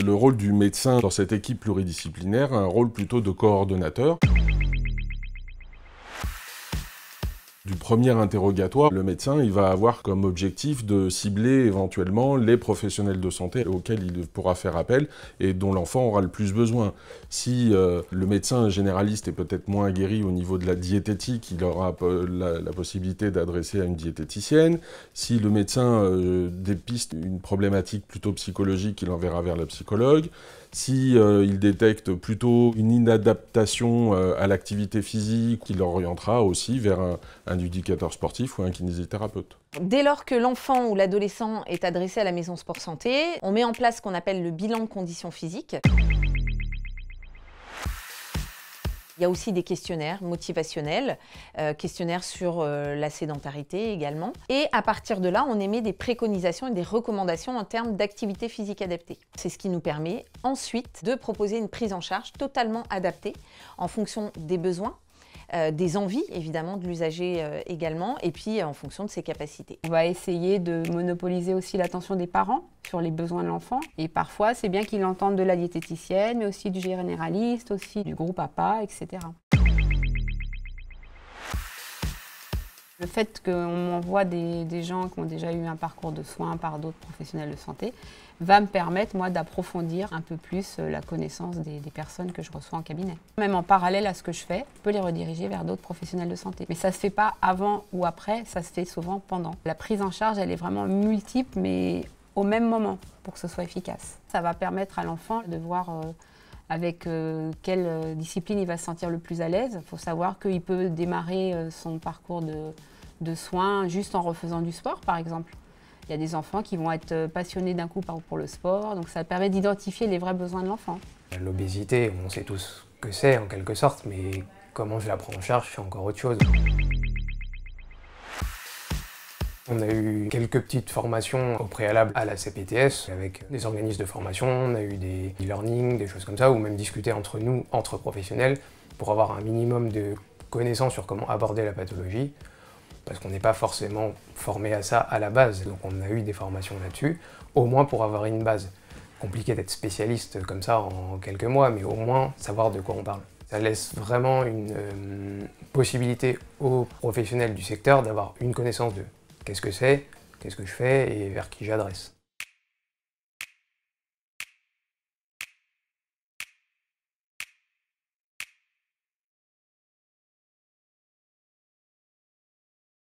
Le rôle du médecin dans cette équipe pluridisciplinaire a un rôle plutôt de coordonnateur. Du premier interrogatoire, le médecin il va avoir comme objectif de cibler éventuellement les professionnels de santé auxquels il pourra faire appel et dont l'enfant aura le plus besoin. Si le médecin généraliste est peut-être moins aguerri au niveau de la diététique, il aura la possibilité d'adresser à une diététicienne. Si le médecin dépiste une problématique plutôt psychologique, il enverra vers la psychologue. Si il détecte plutôt une inadaptation à l'activité physique, il l'orientera aussi vers un éducateur sportif ou un kinésithérapeute. Dès lors que l'enfant ou l'adolescent est adressé à la maison sport santé, on met en place ce qu'on appelle le bilan de conditions physiques. Il y a aussi des questionnaires motivationnels, questionnaires sur la sédentarité également. Et à partir de là, on émet des préconisations et des recommandations en termes d'activité physique adaptée. C'est ce qui nous permet ensuite de proposer une prise en charge totalement adaptée en fonction des besoins, des envies évidemment de l'usager également, et puis en fonction de ses capacités. On va essayer de monopoliser aussi l'attention des parents sur les besoins de l'enfant. Et parfois, c'est bien qu'ils entendent de la diététicienne, mais aussi du généraliste, aussi du groupe APA, etc. Le fait qu'on m'envoie des gens qui ont déjà eu un parcours de soins par d'autres professionnels de santé va me permettre, moi, d'approfondir un peu plus la connaissance des personnes que je reçois en cabinet. Même en parallèle à ce que je fais, je peux les rediriger vers d'autres professionnels de santé. Mais ça ne se fait pas avant ou après, ça se fait souvent pendant. La prise en charge, elle est vraiment multiple, mais au même moment, pour que ce soit efficace. Ça va permettre à l'enfant de voir avec quelle discipline il va se sentir le plus à l'aise. Il faut savoir qu'il peut démarrer son parcours de soins juste en refaisant du sport, par exemple. Il y a des enfants qui vont être passionnés d'un coup pour le sport, donc ça permet d'identifier les vrais besoins de l'enfant. L'obésité, on sait tous ce que c'est en quelque sorte, mais comment je la prends en charge, c'est encore autre chose. On a eu quelques petites formations au préalable à la CPTS avec des organismes de formation, on a eu des e-learning, des choses comme ça, ou même discuter entre nous, entre professionnels, pour avoir un minimum de connaissances sur comment aborder la pathologie, parce qu'on n'est pas forcément formé à ça à la base, donc on a eu des formations là-dessus, au moins pour avoir une base. Compliqué d'être spécialiste comme ça en quelques mois, mais au moins savoir de quoi on parle. Ça laisse vraiment une possibilité aux professionnels du secteur d'avoir une connaissance de qu'est-ce que c'est, qu'est-ce que je fais et vers qui j'adresse.